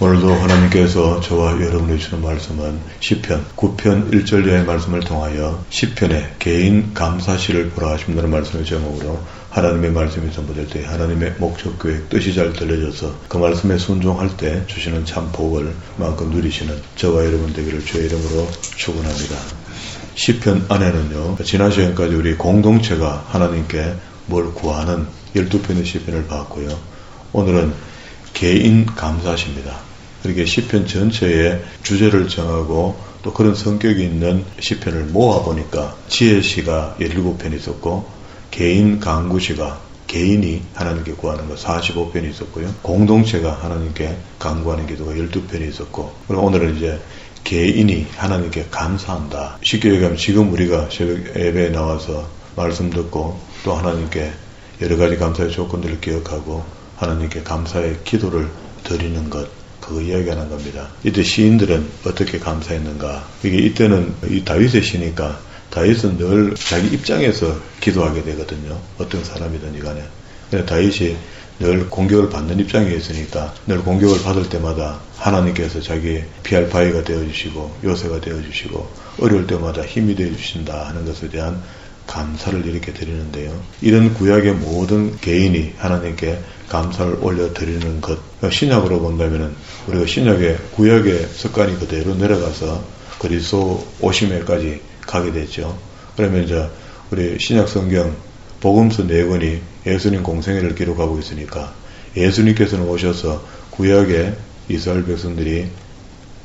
오늘도 하나님께서 저와 여러분에게 주는 말씀은 시편 9편 1절의 말씀을 통하여 시편의 개인 감사시를 보라 하신다는 말씀의 제목으로 하나님의 말씀이 선포될 때 하나님의 목적 계획 뜻이 잘 들려져서 그 말씀에 순종할 때 주시는 참 복을 마음껏 누리시는 저와 여러분 되기를 주의 이름으로 축원합니다. 시편 안에는요, 지난 시간까지 우리 공동체가 하나님께 뭘 구하는 12편의 시편을 봤고요. 오늘은 개인 감사시입니다. 그렇게 시편 전체의 주제를 정하고 또 그런 성격이 있는 시편을 모아보니까 지혜시가 17편이 있었고 개인 간구시가 개인이 하나님께 구하는 거 45편이 있었고요. 공동체가 하나님께 간구하는 기도가 12편이 있었고, 그럼 오늘은 이제 개인이 하나님께 감사한다. 쉽게 얘기하면 지금 우리가 새벽 예배에 나와서 말씀 듣고 또 하나님께 여러 가지 감사의 조건들을 기억하고 하나님께 감사의 기도를 드리는 것, 그거 이야기하는 겁니다. 이때 시인들은 어떻게 감사했는가? 이게 이때는 이 다윗의 시니까 다윗은 늘 자기 입장에서 기도하게 되거든요. 어떤 사람이든지 간에. 근데 다윗이 늘 공격을 받는 입장에 있으니까 늘 공격을 받을 때마다 하나님께서 자기 피할 바위가 되어주시고 요새가 되어주시고 어려울 때마다 힘이 되어주신다 하는 것에 대한 감사를 이렇게 드리는데요. 이런 구약의 모든 개인이 하나님께 감사를 올려드리는 것, 신약으로 본다면 우리가 신약의 구약의 습관이 그대로 내려가서 그리스도 오심에까지 가게 됐죠. 그러면 이제 우리 신약 성경 복음서 4권이 예수님 공생애를 기록하고 있으니까 예수님께서는 오셔서 구약의 이스라엘 백성들이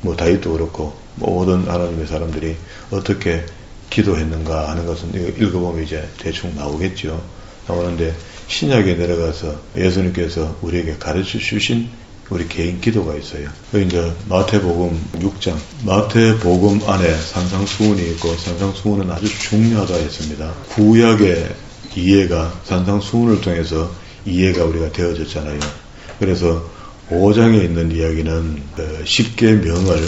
뭐 다윗도 그렇고 모든 하나님의 사람들이 어떻게 기도했는가 하는 것은 읽어보면 이제 대충 나오겠죠. 나오는데 신약에 내려가서 예수님께서 우리에게 가르쳐 주신 우리 개인 기도가 있어요. 이제 마태복음 6장, 마태복음 안에 산상수훈이 있고 산상수훈은 아주 중요하다 했습니다. 구약의 이해가 산상수훈을 통해서 이해가 우리가 되어졌잖아요. 그래서 5장에 있는 이야기는 십계명을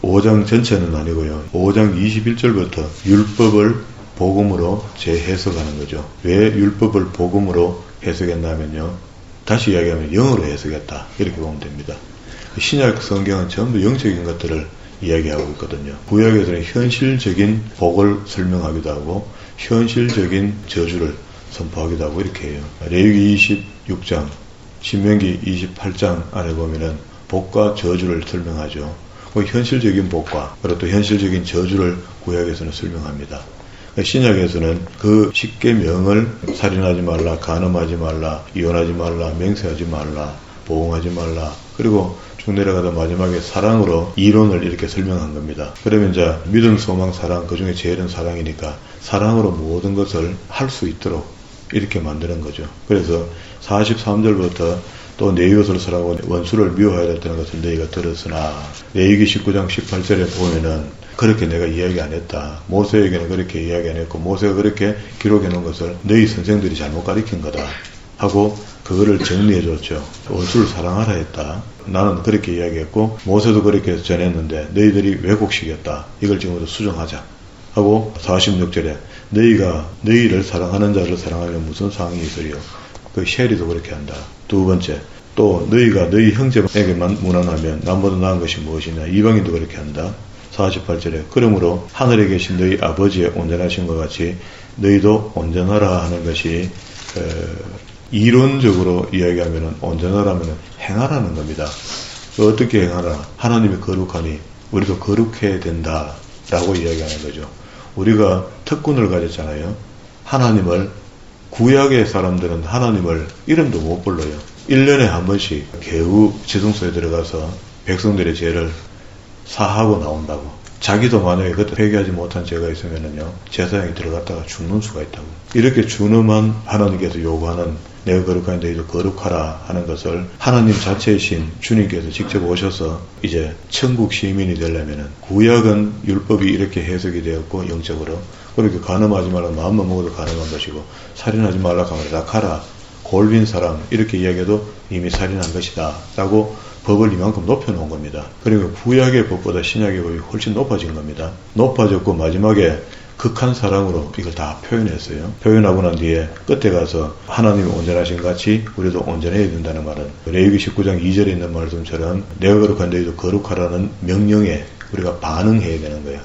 5장 전체는 아니고요. 5장 21절부터 율법을 복음으로 재해석하는 거죠. 왜 율법을 복음으로 해석했냐면요. 다시 이야기하면 영어로 해석했다. 이렇게 보면 됩니다. 신약 성경은 전부 영적인 것들을 이야기하고 있거든요. 구약에서는 현실적인 복을 설명하기도 하고 현실적인 저주를 선포하기도 하고 이렇게 해요. 레위기 26장, 신명기 28장 안에 보면은 복과 저주를 설명하죠. 현실적인 복과 그리고 또 현실적인 저주를 구약에서는 설명합니다. 신약에서는 그 십계명을 살인하지 말라, 간음하지 말라, 이혼하지 말라, 맹세하지 말라, 보응하지 말라, 그리고 쭉 내려가다 마지막에 사랑으로 이론을 이렇게 설명한 겁니다. 그러면 이제 믿음, 소망, 사랑, 그 중에 제일은 사랑이니까 사랑으로 모든 것을 할 수 있도록 이렇게 만드는 거죠. 그래서 43절부터 또 내 이웃을 사랑하고 원수를 미워해야 된다는 것을 너희가 들었으나 레위기 19장 18절에 보면은 그렇게 내가 이야기 안 했다. 모세에게는 그렇게 이야기 안 했고 모세가 그렇게 기록해 놓은 것을 너희 선생들이 잘못 가르친 거다 하고 그거를 정리해 줬죠. 원수를 사랑하라 했다. 나는 그렇게 이야기했고 모세도 그렇게 전했는데 너희들이 왜곡시켰다. 이걸 지금부터 수정하자 하고 46절에 너희가 너희를 사랑하는 자를 사랑하면 무슨 상황이 있으리요. 그 셰리도 그렇게 한다. 두 번째, 또 너희가 너희 형제에게만 무난하면 남보다 나은 것이 무엇이냐. 이방인도 그렇게 한다. 48절에 그러므로 하늘에 계신 너희 아버지의 온전하신 것 같이 너희도 온전하라 하는 것이 이론적으로 이야기하면 온전하라면 행하라는 겁니다. 어떻게 행하라? 하나님이 거룩하니 우리도 거룩해야 된다라고 이야기하는 거죠. 우리가 특권을 가졌잖아요. 하나님을 구약의 사람들은 하나님을 이름도 못 불러요. 1년에 한 번씩 개우 지성소에 들어가서 백성들의 죄를 사하고 나온다고. 자기도 만약에 그때 회개하지 못한 죄가 있으면은요, 제사장이 들어갔다가 죽는 수가 있다고. 이렇게 준엄한 하나님께서 요구하는 내가 거룩한 너희도 거룩하라 하는 것을 하나님 자체이신 주님께서 직접 오셔서 이제 천국 시민이 되려면은 구약은 율법이 이렇게 해석이 되었고 영적으로 그렇게 간음하지 말라 마음만 먹어도 간음한 것이고 살인하지 말라 하면 락하라 골빈 사람 이렇게 이야기해도 이미 살인한 것이다 라고 법을 이만큼 높여놓은 겁니다. 그리고 구약의 법보다 신약의 법이 훨씬 높아진 겁니다. 높아졌고 마지막에 극한 사랑으로 이걸 다 표현했어요. 표현하고 난 뒤에 끝에 가서 하나님이 온전하신 것 같이 우리도 온전해야 된다는 말은 레위기 19장 2절에 있는 말씀처럼 내가 거룩한 너희도 거룩하라는 명령에 우리가 반응해야 되는 거예요.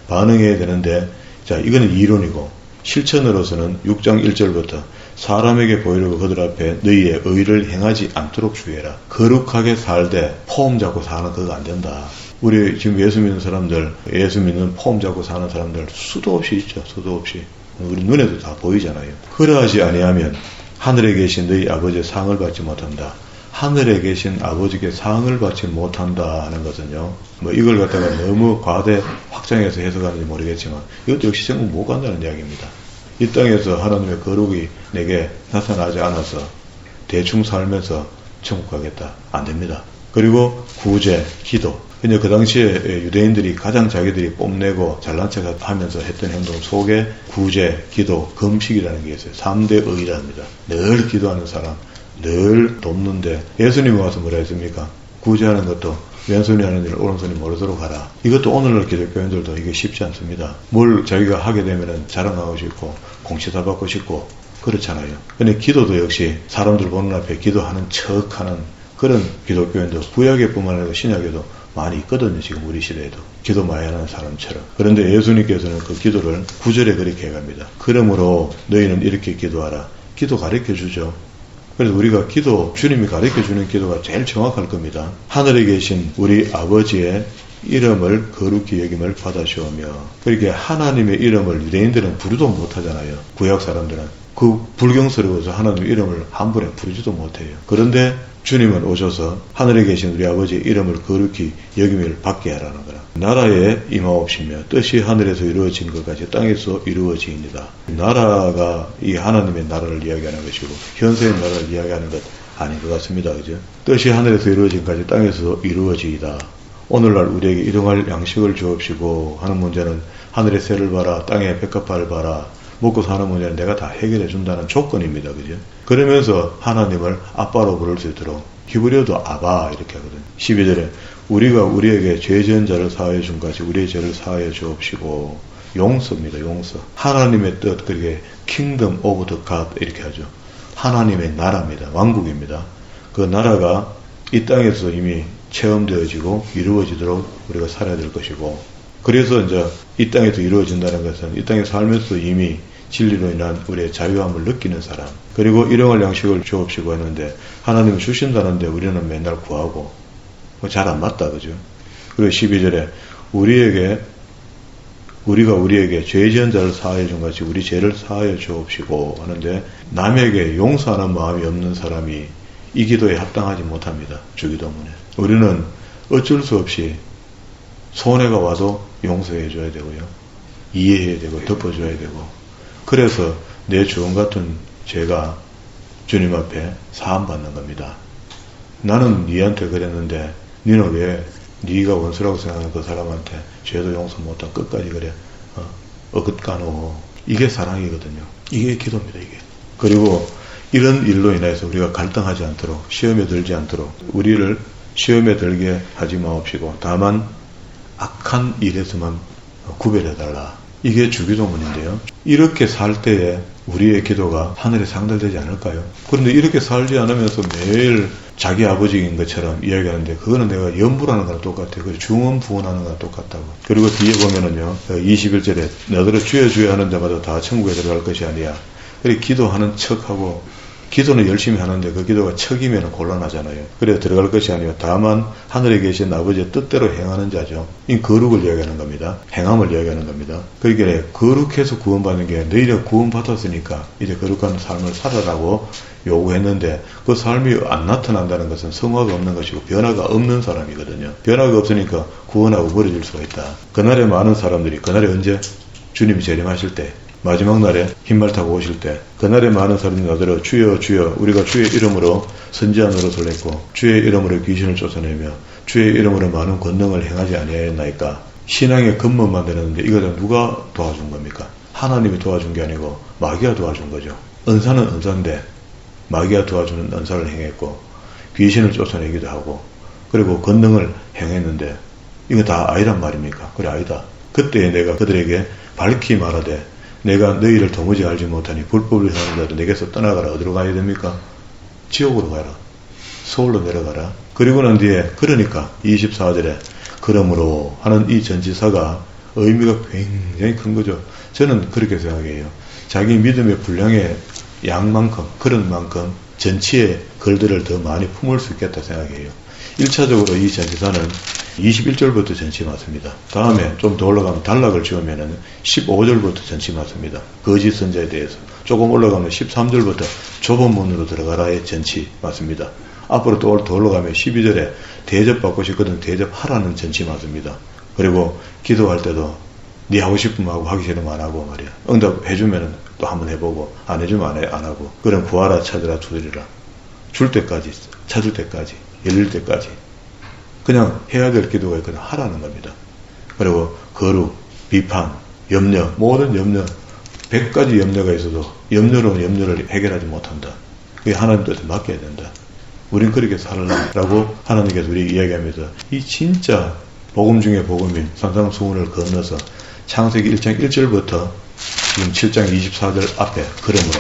반응해야 되는데, 자, 이거는 이론이고 실천으로서는 6장 1절부터 사람에게 보이려고 그들 앞에 너희의 의를 행하지 않도록 주의해라. 거룩하게 살되 폼 잡고 사는 그거 안 된다. 우리 지금 예수 믿는 사람들, 예수 믿는 폼 잡고 사는 사람들 수도 없이 있죠. 수도 없이. 우리 눈에도 다 보이잖아요. 그러하지 아니하면 하늘에 계신 너희 아버지의 상을 받지 못한다. 하늘에 계신 아버지께 상을 받지 못한다 하는 것은요, 뭐 이걸 갖다가 너무 과대 확장해서 해석하는지 모르겠지만 이것도 역시 천국 못 간다는 이야기입니다. 이 땅에서 하나님의 거룩이 내게 나타나지 않아서 대충 살면서 천국 가겠다. 안 됩니다. 그리고 구제, 기도. 근데 그 당시에 유대인들이 가장 자기들이 뽐내고 잘난 척 하면서 했던 행동 속에 구제, 기도, 금식이라는 게 있어요. 3대 의랍니다. 늘 기도하는 사람, 늘 돕는데 예수님이 와서 뭐라 했습니까? 구제하는 것도 왼손이 하는 일을 오른손이 모르도록 하라. 이것도 오늘날 기독교인들도 이게 쉽지 않습니다. 뭘 자기가 하게 되면은 자랑하고 싶고 공시사 받고 싶고 그렇잖아요. 근데 기도도 역시 사람들 보는 앞에 기도하는 척하는 그런 기독교인도 구약에 뿐만 아니라 신약에도 많이 있거든요. 지금 우리 시대에도 기도 많이 하는 사람처럼. 그런데 예수님께서는 그 기도를 9절에 그렇게 해갑니다. 그러므로 너희는 이렇게 기도하라. 기도 가르쳐주죠. 그래서 우리가 기도, 주님이 가르쳐주는 기도가 제일 정확할 겁니다. 하늘에 계신 우리 아버지의 이름을 거룩히 여김을 받아시오며. 그렇게 하나님의 이름을 유대인들은 부르도 못하잖아요. 구약 사람들은. 그 불경스러워서 하나님의 이름을 한 번에 부르지도 못해요. 그런데 주님은 오셔서 하늘에 계신 우리 아버지의 이름을 거룩히 여김을 받게 하라는 거라. 나라에 임하옵시며 뜻이 하늘에서 이루어진 것까지 땅에서 이루어지입니다. 나라가 이 하나님의 나라를 이야기하는 것이고 현세의 나라를 이야기하는 것 아닌 것 같습니다. 그죠? 뜻이 하늘에서 이루어진 것까지 땅에서 이루어지이다. 오늘날 우리에게 일용할 양식을 주옵시고 하는 문제는 하늘의 새를 봐라, 땅의 백합화를 봐라. 먹고 사는 문제는 내가 다 해결해 준다는 조건입니다. 그죠? 그러면서 하나님을 아빠로 부를 수 있도록 히브리어도 아바 이렇게 하거든요. 12절에 우리가 우리에게 죄 지은 자를 사하여 준 같이 우리의 죄를 사하여 주옵시고 용서입니다. 용서. 하나님의 뜻 그게 킹덤 오브 더 갓 이렇게 하죠. 하나님의 나라입니다. 왕국입니다. 그 나라가 이 땅에서 이미 체험되어지고 이루어지도록 우리가 살아야 될 것이고 그래서 이제 이 땅에서 이루어진다는 것은 이 땅에 살면서 이미 진리로 인한 우리의 자유함을 느끼는 사람 그리고 일용할 양식을 주옵시고 했는데 하나님은 주신다는데 우리는 맨날 구하고 잘 안 맞다 그죠? 그리고 12절에 우리가 우리에게 죄 지은 자를 사하여 준 같이 우리 죄를 사하여 주옵시고 하는데 남에게 용서하는 마음이 없는 사람이 이 기도에 합당하지 못합니다. 주기도문에. 우리는 어쩔 수 없이 손해가 와도 용서해 줘야 되고요. 이해해야 되고 덮어줘야 되고 그래서 내 주원 같은 죄가 주님 앞에 사함받는 겁니다. 나는 니한테 그랬는데 니는 왜 니가 원수라고 생각하는 그 사람한테 죄도 용서 못하고 끝까지 그래 어긋가노. 이게 사랑이거든요. 이게 기도입니다. 이게. 그리고 이런 일로 인해서 우리가 갈등하지 않도록 시험에 들지 않도록 우리를 시험에 들게 하지 마옵시고 다만 악한 일에서만 구별해달라. 이게 주기도문인데요. 이렇게 살 때에 우리의 기도가 하늘에 상달되지 않을까요? 그런데 이렇게 살지 않으면서 매일 자기 아버지인 것처럼 이야기하는데 그거는 내가 염불하는 거랑 똑같아요. 중언부언하는 거랑 똑같다고. 그리고 뒤에 보면은요. 21절에 너희들 주여 주여 하는 자마다 다 천국에 들어갈 것이 아니야. 그렇게 기도하는 척하고 기도는 열심히 하는데 그 기도가 척이면 곤란하잖아요. 그래서 들어갈 것이 아니요 다만 하늘에 계신 아버지의 뜻대로 행하는 자죠. 이 거룩을 이야기하는 겁니다. 행함을 이야기하는 겁니다. 그러니까 거룩해서 구원받는 게 너희가 구원받았으니까 이제 거룩한 삶을 살아라고 요구했는데 그 삶이 안 나타난다는 것은 성화가 없는 것이고 변화가 없는 사람이거든요. 변화가 없으니까 구원하고 멀어질 수가 있다. 그날에 많은 사람들이 그날에 언제? 주님이 재림하실 때 마지막 날에 흰말 타고 오실 때 그날에 많은 사람들이 나더러 주여 주여 우리가 주의 이름으로 선지자 노릇을 했고 주의 이름으로 귀신을 쫓아내며 주의 이름으로 많은 권능을 행하지 아니하였나이까. 신앙의 근본 만드는데 이거는 누가 도와준 겁니까? 하나님이 도와준 게 아니고 마귀가 도와준 거죠. 은사는 은사인데 마귀가 도와주는 은사를 행했고 귀신을 쫓아내기도 하고 그리고 권능을 행했는데 이거 다 아니란 말입니까? 그래 아니다. 그때 내가 그들에게 밝히 말하되 내가 너희를 도무지 알지 못하니 불법을 행하는데도 내게서 떠나가라. 어디로 가야 됩니까? 지옥으로 가라. 서울로 내려가라. 그리고 난 뒤에 그러니까 24절에 그러므로 하는 이 전치사가 의미가 굉장히 큰 거죠. 저는 그렇게 생각해요. 자기 믿음의 분량의 양만큼 그런 만큼 전치의 글들을 더 많이 품을 수 있겠다 생각해요. 1차적으로 이 전치사는 21절부터 전치 맞습니다. 다음에 좀 더 올라가면 단락을 지으면 15절부터 전치 맞습니다. 거짓 선자에 대해서. 조금 올라가면 13절부터 좁은 문으로 들어가라의 전치 맞습니다. 앞으로 또 더 올라가면 12절에 대접받고 싶거든 대접하라는 전치 맞습니다. 그리고 기도할 때도 네 하고 싶으면 하고 하기 싫으면 안 하고 말이야. 응답해주면 또 한번 해보고 안 해주면 안 하고. 그럼 구하라 찾으라 두드리라. 줄 때까지 찾을 때까지 열릴 때까지 그냥 해야 될 기도가 있거든 하라는 겁니다. 그리고 거룩, 비판, 염려, 모든 염려 100가지 염려가 있어도 염려로 염려를 해결하지 못한다. 그게 하나님 뜻에 맡겨야 된다. 우린 그렇게 살라라고 하나님께서 우리 이야기하면서 이 진짜 복음 중에 복음인 산상수훈을 건너서 창세기 1장 1절부터 지금 7장 24절 앞에 그러므로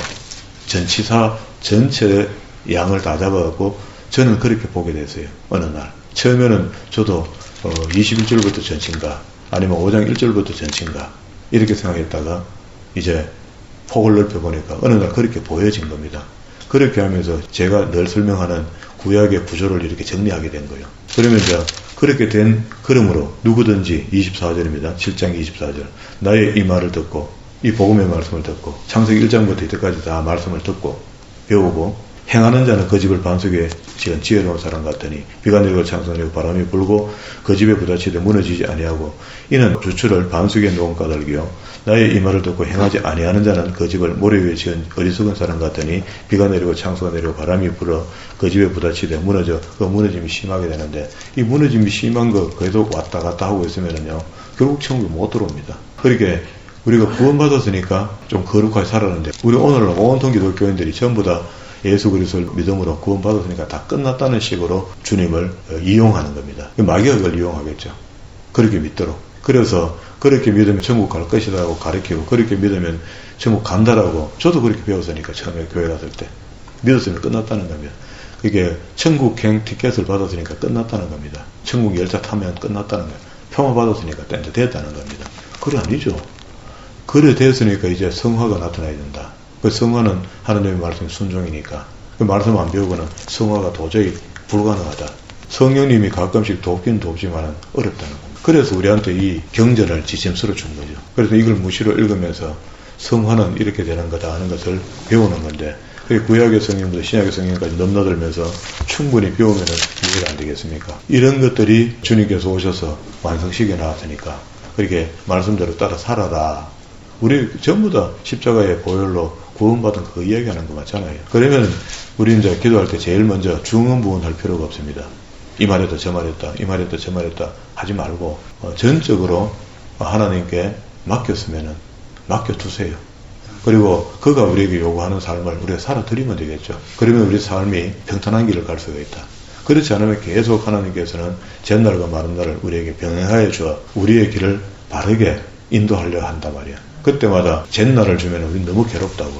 전치사 전체의 양을 다 잡아갖고 저는 그렇게 보게 됐어요. 어느 날 처음에는 저도 21절부터 전치인가 아니면 5장 1절부터 전치인가 이렇게 생각했다가 이제 폭을 넓혀보니까 어느 날 그렇게 보여진 겁니다. 그렇게 하면서 제가 늘 설명하는 구약의 구조를 이렇게 정리하게 된 거예요. 그러면 이제 그렇게 된 그러므로 누구든지 24절입니다. 7장 24절 나의 이 말을 듣고 이 복음의 말씀을 듣고 창세기 1장부터 이때까지 다 말씀을 듣고 배우고 행하는 자는 그 집을 반석에 지은 지혜로운 사람 같으니 비가 내리고 창수가 내리고 바람이 불고 그 집에 부딪히되 무너지지 아니하고 이는 주추를 반석에 놓은 까닭이요 나의 이 말을 듣고 행하지 아니하는 자는 그 집을 모래 위에 지은 어리석은 사람 같으니 비가 내리고 창수가 내리고 바람이 불어 그 집에 부딪히되 무너져 그 무너짐이 심하게 되는데 이 무너짐이 심한 거 계속 왔다 갔다 하고 있으면은요 결국 천국에 못 들어옵니다. 그렇게 우리가 구원받았으니까 좀 거룩하게 살았는데 우리 오늘날 온통 기독교인들이 전부 다 예수 그리스도를 믿음으로 구원받았으니까 다 끝났다는 식으로 주님을 이용하는 겁니다. 마귀가 그걸 이용하겠죠. 그렇게 믿도록. 그래서 그렇게 믿으면 천국 갈 것이라고 가르치고 그렇게 믿으면 천국 간다라고 저도 그렇게 배웠으니까 처음에 교회 갔을 때 믿었으면 끝났다는 겁니다. 그게 천국행 티켓을 받았으니까 끝났다는 겁니다. 천국 열차 타면 끝났다는 거예요. 표만 받았으니까 이제 됐다는 겁니다. 그게 아니죠. 그래 됐으니까 이제 성화가 나타나야 된다. 그 성화는 하나님의 말씀의 순종이니까 그 말씀 안 배우고는 성화가 도저히 불가능하다. 성령님이 가끔씩 돕긴 돕지만 어렵다는 겁니다. 그래서 우리한테 이 경전을 지침서로 준 거죠. 그래서 이걸 무시로 읽으면서 성화는 이렇게 되는 거다 하는 것을 배우는 건데 구약의 성경부터 신약의 성경까지 넘나들면서 충분히 배우면 이해가 안 되겠습니까? 이런 것들이 주님께서 오셔서 완성시켜 나왔으니까 그렇게 말씀대로 따라 살아라. 우리 전부 다 십자가의 보혈로 구원받은 그 이야기하는 거 맞잖아요. 그러면 우리 이제 기도할 때 제일 먼저 중언부언할 필요가 없습니다. 이 말했다 저 말했다 이 말했다 저 말했다 하지 말고 전적으로 하나님께 맡겼으면은 맡겨두세요. 그리고 그가 우리에게 요구하는 삶을 우리가 살아드리면 되겠죠. 그러면 우리 삶이 평탄한 길을 갈 수가 있다. 그렇지 않으면 계속 하나님께서는 전날과 마른 날을 우리에게 병행하여 주어 우리의 길을 바르게 인도하려 한단 말이야. 그때마다 잿날을 주면 우리 너무 괴롭다고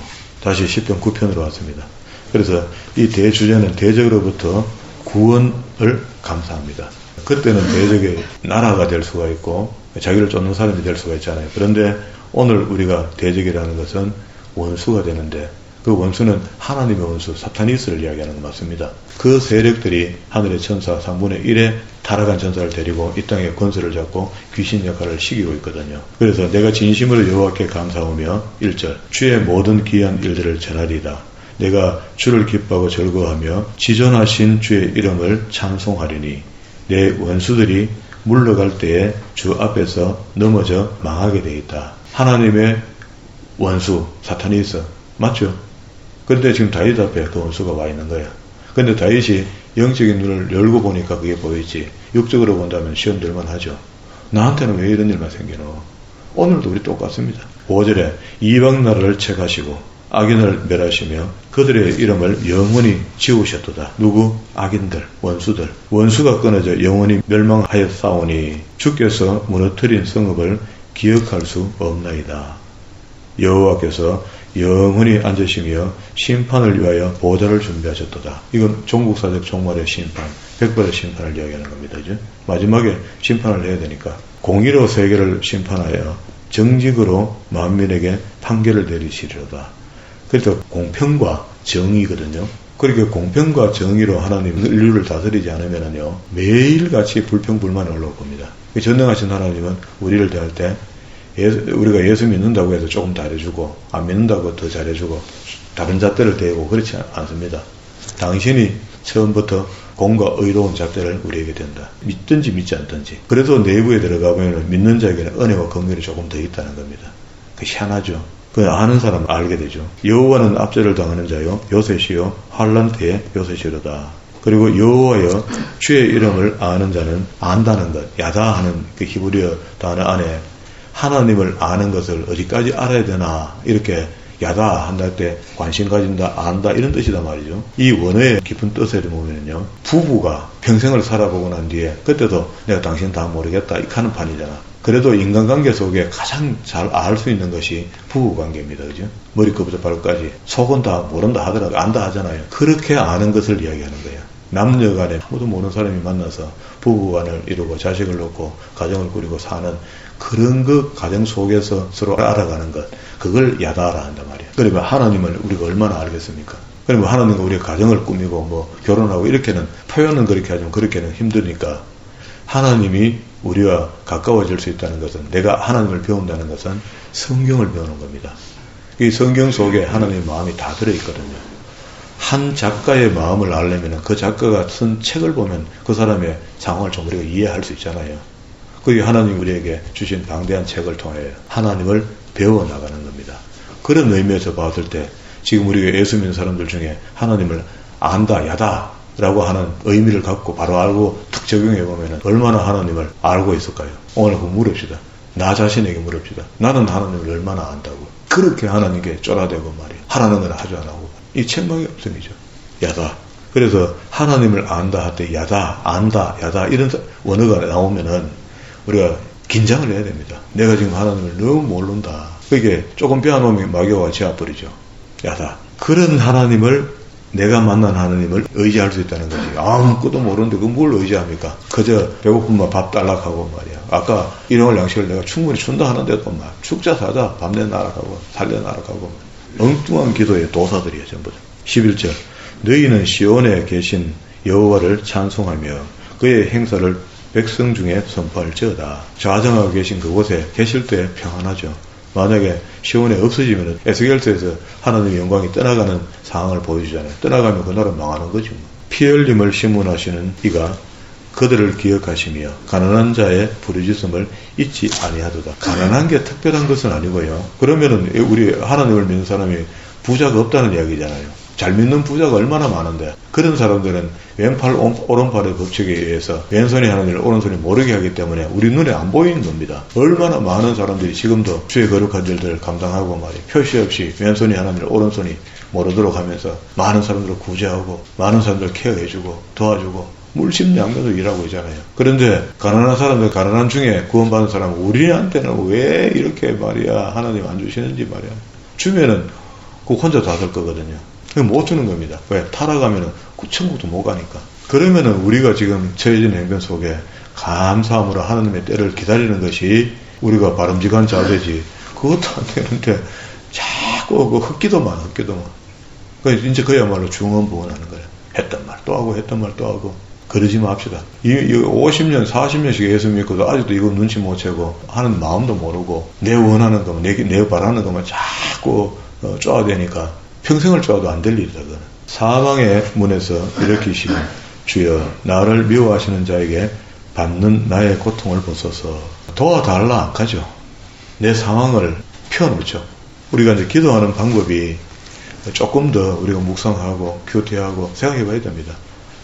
다시 시편 9편으로 왔습니다. 그래서 이 대주제는 대적으로부터 구원을 감사합니다. 그때는 대적의 나라가 될 수가 있고 자기를 쫓는 사람이 될 수가 있잖아요. 그런데 오늘 우리가 대적이라는 것은 원수가 되는데 그 원수는 하나님의 원수 사타니스를 이야기하는 것 맞습니다. 그 세력들이 하늘의 천사 3분의 1의 타락한 천사를 데리고 이 땅의 권세를 잡고 귀신 역할을 시키고 있거든요. 그래서 내가 진심으로 여호와께 감사하며 1절 주의 모든 귀한 일들을 전하리이다. 내가 주를 기뻐하고 즐거워하며 지존하신 주의 이름을 찬송하리니 내 원수들이 물러갈 때에 주 앞에서 넘어져 망하게 되어 있다. 하나님의 원수 사타니스 맞죠? 그런데 지금 다윗 앞에 그 원수가 와 있는 거야. 근데 다윗이 영적인 눈을 열고 보니까 그게 보이지. 육적으로 본다면 시험 들만 하죠. 나한테는 왜 이런 일만 생기노? 오늘도 우리 똑같습니다. 5절에 이방 나라를 책하시고 악인을 멸하시며 그들의 이름을 영원히 지우셨도다. 누구? 악인들, 원수들. 원수가 끊어져 영원히 멸망하였사오니 주께서 무너뜨린 성읍을 기억할 수 없나이다. 여호와께서 영원히 앉으시며 심판을 위하여 보좌를 준비하셨도다. 이건 종국사적 종말의 심판, 백벌의 심판을 이야기하는 겁니다. 그죠? 마지막에 심판을 해야 되니까 공의로 세계를 심판하여 정직으로 만민에게 판결을 내리시리로다. 그래서 공평과 정의거든요. 그렇게 공평과 정의로 하나님 인류를 다스리지 않으면요 매일같이 불평불만이 올라올 겁니다. 전능하신 하나님은 우리를 대할 때 우리가 예수 믿는다고 해서 조금 잘해주고 안 믿는다고 더 잘해주고 다른 잣대를 대고 그렇지 않습니다. 당신이 처음부터 공과 의로운 잣대를 우리에게 된다. 믿든지 믿지 않든지. 그래도 내부에 들어가 보면 믿는 자에게는 은혜와 긍휼이 조금 더 있다는 겁니다. 그 희한하죠. 그 아는 사람은 알게 되죠. 여호와는 압제를 당하는 자요 요새시요 환난 때에 요새시로다. 그리고 여호와여 주의 이름을 아는 자는 안다는 것, 야다하는 그 히브리어 단어 안에 하나님을 아는 것을 어디까지 알아야 되나 이렇게 야다 한다 때 관심 가진다, 안다 이런 뜻이다 말이죠. 이 원어의 깊은 뜻을 보면요 부부가 평생을 살아보고 난 뒤에 그때도 내가 당신 다 모르겠다 이렇게 하는 판이잖아. 그래도 인간관계 속에 가장 잘 알 수 있는 것이 부부관계입니다. 그죠? 머리끝부터 발끝까지 속은 다 모른다 하더라도 안다 하잖아요. 그렇게 아는 것을 이야기하는 거예요. 남녀간에 아무도 모르는 사람이 만나서 부부관을 이루고 자식을 놓고 가정을 꾸리고 사는 그런 그 가정 속에서 서로 알아가는 것, 그걸 야다라 한단 말이에요. 그러면 하나님을 우리가 얼마나 알겠습니까? 그러면 하나님과 우리가 가정을 꾸미고 뭐 결혼하고 이렇게는 표현은 그렇게 하지만 그렇게는 힘드니까 하나님이 우리와 가까워질 수 있다는 것은 내가 하나님을 배운다는 것은 성경을 배우는 겁니다. 이 성경 속에 하나님의 마음이 다 들어있거든요. 한 작가의 마음을 알려면 그 작가가 쓴 책을 보면 그 사람의 상황을 좀 우리가 이해할 수 있잖아요. 그게 하나님 우리에게 주신 방대한 책을 통해 하나님을 배워나가는 겁니다. 그런 의미에서 봤을 때 지금 우리가 예수 믿는 사람들 중에 하나님을 안다, 야다 라고 하는 의미를 갖고 바로 알고 탁 적용해 보면 얼마나 하나님을 알고 있을까요? 오늘 그 물읍시다. 나 자신에게 물읍시다. 나는 하나님을 얼마나 안다고. 그렇게 하나님께 쫄아대고 말이에요. 하라는 건 하지 않고. 이 책망이 없음이죠. 야다. 그래서 하나님을 안다 할 때 야다, 안다, 야다 이런 원어가 나오면은 우리가 긴장을 해야 됩니다. 내가 지금 하나님을 너무 모른다. 그게 조금 빼앗으면 마귀가 지어버리죠. 야다. 그런 하나님을 내가 만난 하나님을 의지할 수 있다는 거지. 아무것도 모르는데 그 뭘 의지합니까? 그저 배고프면 밥 달라고 말이야. 아까 일용할 양식을 내가 충분히 준다 하는데도 말 죽자 사자 밤내 날아가고 살려 날아가고 엉뚱한 기도의 도사들이야 전부 다. 11절 너희는 시온에 계신 여호와를 찬송하며 그의 행사를 백성 중에 선포할지어다. 좌정하고 계신 그곳에 계실 때 평안하죠. 만약에 시온에 없어지면 에스겔서에서 하나님의 영광이 떠나가는 상황을 보여주잖아요. 떠나가면 그 나라 망하는 거죠. 피 흘림을 심문하시는 이가 그들을 기억하시며 가난한 자의 부르짖음을 잊지 아니하도다. 가난한 게 특별한 것은 아니고요. 그러면은 우리 하나님을 믿는 사람이 부자가 없다는 이야기잖아요. 잘 믿는 부자가 얼마나 많은데 그런 사람들은 왼팔 오른팔의 법칙에 의해서 왼손이 하나님을 오른손이 모르게 하기 때문에 우리 눈에 안 보이는 겁니다. 얼마나 많은 사람들이 지금도 주의 거룩한 일들을 감당하고 말이에요. 표시 없이 왼손이 하나님을 오른손이 모르도록 하면서 많은 사람들을 구제하고 많은 사람들을 케어해주고 도와주고 물심양면으로 일하고 있잖아요. 그런데 가난한 사람들 가난한 중에 구원받은 사람은 우리한테는 왜 이렇게 말이야 하나님 안 주시는지 말이야. 주면은 그 혼자 다 될 거거든요. 못 주는 겁니다. 왜? 타락하면은 천국도 못 가니까. 그러면은 우리가 지금 처해진 행변 속에 감사함으로 하나님의 때를 기다리는 것이 우리가 바람직한 자세지. 그것도 안 되는데 자꾸 그 헛기도만. 그러니까 이제 그야말로 중언부언하는 거예요. 했던 말 또 하고 했던 말 또 하고. 그러지 맙시다. 이 50년, 40년씩 예수 믿고도 아직도 이거 눈치 못 채고 하는 마음도 모르고 내 원하는 것만, 내 바라는 것만 자꾸 쪼아대니까 평생을 쪼아도 안 될 일이다. 그거는. 사망의 문에서 일으키시는 주여 나를 미워하시는 자에게 받는 나의 고통을 보소서. 도와달라 안 가죠. 내 상황을 펴놓죠. 우리가 이제 기도하는 방법이 조금 더 우리가 묵상하고 교태하고 생각해 봐야 됩니다.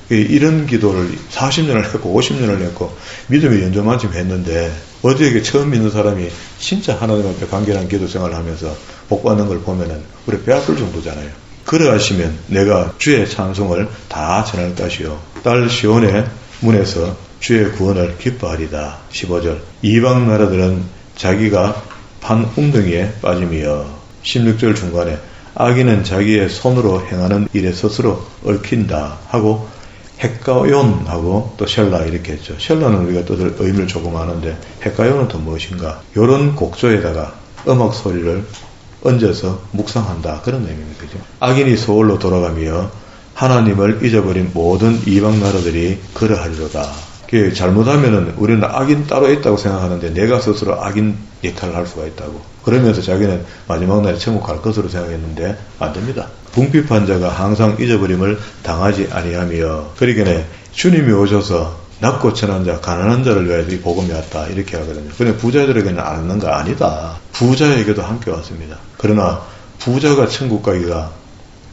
이런 기도를 40년을 했고 50년을 했고 믿음이 연조만큼 했는데 어디에게 처음 믿는 사람이 진짜 하나님 앞에 간결한 기도 생활을 하면서 복받는 걸 보면은 우리 배 아플 정도잖아요. 그러하시면 내가 주의 찬송을 다 전할 것이요 딸 시온의 문에서 주의 구원을 기뻐하리다. 15절 이방 나라들은 자기가 판 웅덩이에 빠짐이여. 16절 중간에 악인은 자기의 손으로 행하는 일에 스스로 얽힌다 하고 헷가온 하고 또 셀라 이렇게 했죠. 셀라는 우리가 뜻을 의미를 조금 아는데 헷가온은 또 무엇인가? 요런 곡조에다가 음악 소리를 얹어서 묵상한다. 그런 의미입니다. 그죠? 악인이 소홀로 돌아가며 하나님을 잊어버린 모든 이방 나라들이 그러하리로다. 잘못하면은 우리는 악인 따로 있다고 생각하는데 내가 스스로 악인 역할을 할 수가 있다고. 그러면서 자기는 마지막 날에 천국 갈 것으로 생각했는데 안 됩니다. 궁핍한 자가 항상 잊어버림을 당하지 아니하며 그러기에 주님이 오셔서 낮고 천한 자, 가난한 자를 위하여 이 복음이 왔다. 이렇게 하거든요. 그런데 부자들에게는 안 왔는 거 아니다. 부자에게도 함께 왔습니다. 그러나 부자가 천국 가기가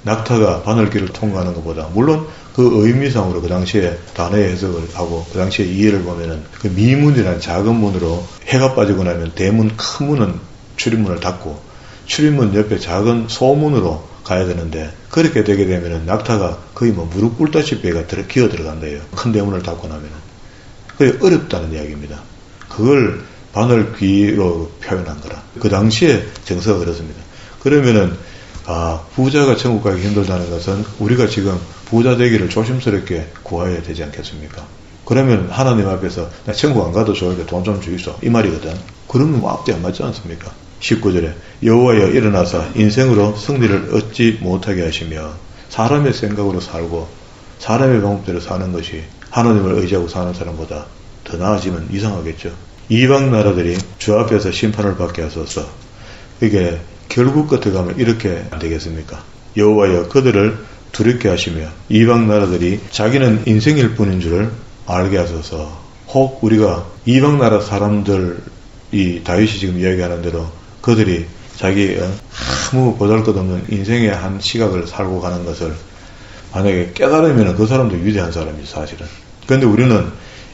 낙타가 바늘길을 통과하는 것보다 물론 그 의미상으로 그 당시에 단어의 해석을 하고 그 당시에 이해를 보면은 그 미문이라는 작은 문으로 해가 빠지고 나면 대문 큰 문은 출입문을 닫고 출입문 옆에 작은 소문으로 가야 되는데 그렇게 되게 되면은 낙타가 거의 뭐 무릎 꿇다시피 기어 들어간대요. 큰 대문을 닫고 나면은. 그게 어렵다는 이야기입니다. 그걸 바늘귀로 표현한 거라. 그 당시에 정서가 그렇습니다. 그러면은 부자가 천국 가기 힘들다는 것은 우리가 지금 부자 되기를 조심스럽게 구해야 되지 않겠습니까? 그러면 하나님 앞에서 나 천국 안 가도 좋으니까 돈 좀 주이소 이 말이거든. 그러면 앞뒤 안 맞지 않습니까? 19절에 여호와여 일어나사 인생으로 승리를 얻지 못하게 하시며 사람의 생각으로 살고 사람의 방법대로 사는 것이 하나님을 의지하고 사는 사람보다 더 나아지면 이상하겠죠. 이방 나라들이 주 앞에서 심판을 받게 하소서. 이게 결국 끝에 가면 이렇게 안 되겠습니까? 여호와여 그들을 두렵게 하시며 이방 나라들이 자기는 인생일 뿐인 줄을 알게 하소서. 혹 우리가 이방 나라 사람들이 다윗이 지금 이야기하는 대로 그들이 자기 아무 보잘것없는 인생의 한 시각을 살고 가는 것을 만약에 깨달으면 그 사람도 위대한 사람이죠 사실은. 그런데 우리는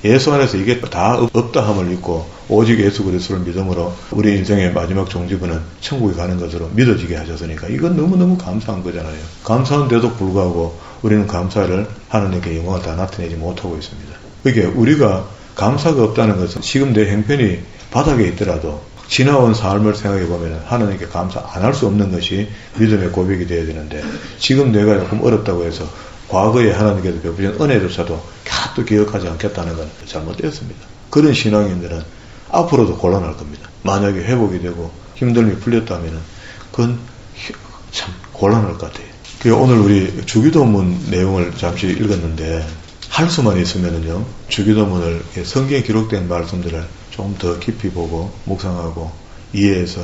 예수 안에서 이게 다 없다 함을 믿고 오직 예수 그리스도를 믿음으로 우리 인생의 마지막 종지부는 천국에 가는 것으로 믿어지게 하셨으니까 이건 너무너무 감사한 거잖아요. 감사한데도 불구하고 우리는 감사를 하나님께 영광을 다 나타내지 못하고 있습니다. 그게 우리가 감사가 없다는 것은 지금 내 형편이 바닥에 있더라도 지나온 삶을 생각해 보면 하나님께 감사 안 할 수 없는 것이 믿음의 고백이 되어야 되는데 지금 내가 조금 어렵다고 해서 과거에 하나님께서 베푸신 은혜조차도 또 기억하지 않겠다는 건 잘못되었습니다. 그런 신앙인들은 앞으로도 곤란할 겁니다. 만약에 회복이 되고 힘듦이 풀렸다면 그건 참 곤란할 것 같아요. 오늘 우리 주기도문 내용을 잠시 읽었는데 할 수만 있으면은요 주기도문을 성경에 기록된 말씀들을 좀 더 깊이 보고 묵상하고 이해해서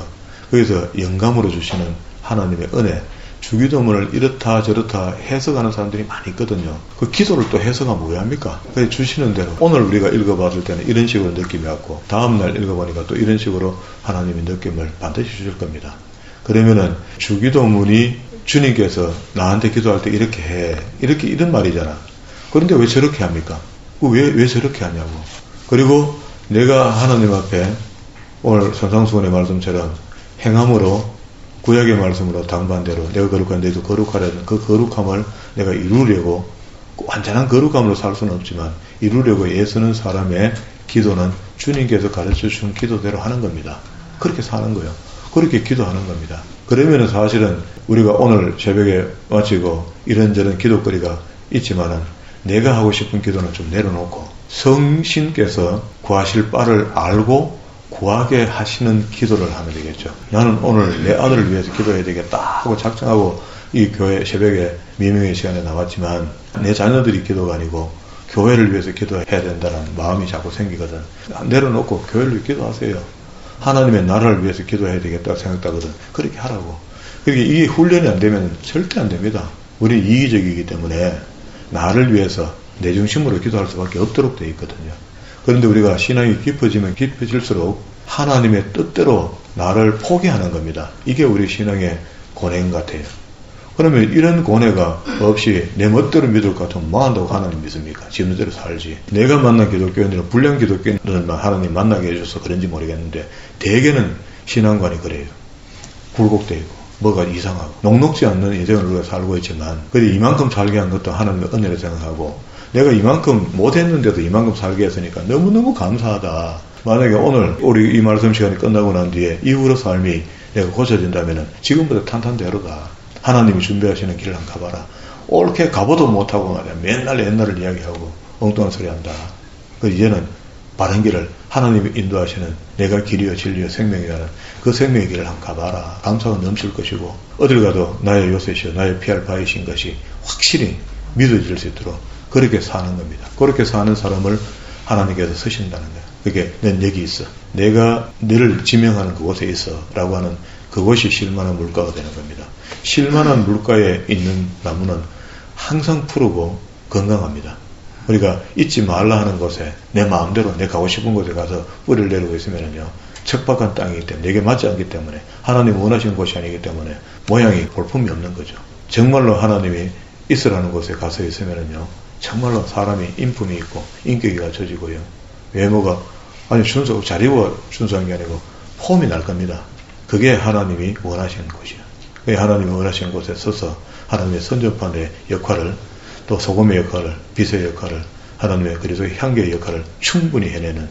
거기서 영감으로 주시는 하나님의 은혜, 주기도문을 이렇다 저렇다 해석하는 사람들이 많이 있거든요. 그 기도를 또 해석하면 왜 합니까? 그래서 주시는 대로 오늘 우리가 읽어봤을 때는 이런 식으로 느낌이 왔고 다음날 읽어보니까 또 이런 식으로 하나님의 느낌을 반드시 주실 겁니다. 그러면은 주기도문이 주님께서 나한테 기도할 때 이렇게 해 이런 말이잖아. 그런데 왜 저렇게 합니까? 왜 저렇게 하냐고. 그리고 내가 하나님 앞에 오늘 선상수훈의 말씀처럼 행함으로 구약의 말씀으로 당반대로 내가 거룩한 너희도 거룩하라는 그 거룩함을 내가 이루려고 완전한 거룩함으로 살 수는 없지만 이루려고 애쓰는 사람의 기도는 주님께서 가르쳐 준 기도대로 하는 겁니다. 그렇게 사는 거예요. 그렇게 기도하는 겁니다. 그러면 사실은 우리가 오늘 새벽에 마치고 이런저런 기도거리가 있지만은 내가 하고 싶은 기도는 좀 내려놓고 성신께서 구하실 바를 알고 구하게 하시는 기도를 하면 되겠죠. 나는 오늘 내 아들을 위해서 기도해야 되겠다 하고 작정하고 이 교회 새벽에 미명의 시간에 나왔지만 내 자녀들이 기도가 아니고 교회를 위해서 기도해야 된다는 마음이 자꾸 생기거든. 내려놓고 교회를 위해 기도하세요. 하나님의 나라를 위해서 기도해야 되겠다 생각하거든. 그렇게 하라고. 그러니까 이게 훈련이 안 되면 절대 안 됩니다. 우리 이기적이기 때문에 나를 위해서 내 중심으로 기도할 수밖에 없도록 되어 있거든요. 그런데 우리가 신앙이 깊어지면 깊어질수록 하나님의 뜻대로 나를 포기하는 겁니다. 이게 우리 신앙의 고뇌인 것 같아요. 그러면 이런 고뇌가 없이 내 멋대로 믿을 것 같으면 뭐 한다고 하나님 믿습니까? 지는 대로 살지. 내가 만난 기독교인들은 불량 기독교인들만 하나님 만나게 해줘서 그런지 모르겠는데 대개는 신앙관이 그래요. 굴곡되어 있고 뭐가 이상하고 녹록지 않는 인생을 우리가 살고 있지만 그래 이만큼 살게 한 것도 하나님의 은혜를 생각하고 내가 이만큼 못했는데도 이만큼 살게 했으니까 너무너무 감사하다. 만약에 오늘 우리 이 말씀 시간이 끝나고 난 뒤에 이후로 삶이 내가 고쳐진다면 지금부터 탄탄대로 가. 하나님이 준비하시는 길을 한번 가봐라. 옳게 가보도 못하고 말이야. 맨날 옛날을 이야기하고 엉뚱한 소리 한다. 이제는 바른 길을 하나님이 인도하시는 내가 길이요 진리요 생명이라는 그 생명의 길을 한번 가봐라. 감사가 넘칠 것이고 어딜 가도 나의 요셉이요 나의 피할 바이신 것이 확실히 믿어질 수 있도록 그렇게 사는 겁니다. 그렇게 사는 사람을 하나님께서 쓰신다는 거예요. 그게 난 여기 있어. 내가 너를 지명하는 그곳에 있어 라고 하는 그것이 실만한 물가가 되는 겁니다. 실만한 물가에 있는 나무는 항상 푸르고 건강합니다. 우리가 잊지 말라 하는 곳에 내 마음대로 내 가고 싶은 곳에 가서 뿌리를 내리고 있으면요 척박한 땅이기 때문에 내게 맞지 않기 때문에 하나님 원하시는 곳이 아니기 때문에 모양이 볼품이 없는 거죠. 정말로 하나님이 있으라는 곳에 가서 있으면요 정말로 사람이 인품이 있고 인격이 갖춰지고요 외모가 아니 순수 잘 입어 순수한 게 아니고 폼이 날 겁니다. 그게 하나님이 원하시는 곳이에요. 그게 하나님이 원하시는 곳에 서서 하나님의 선전판의 역할을 또 소금의 역할을 빛의 역할을 하나님의 그리스도의 향기의 역할을 충분히 해내는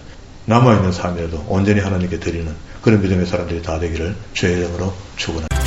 남아있는 삶이라도 온전히 하나님께 드리는 그런 믿음의 사람들이 다 되기를 주의 이름으로 축원합니다.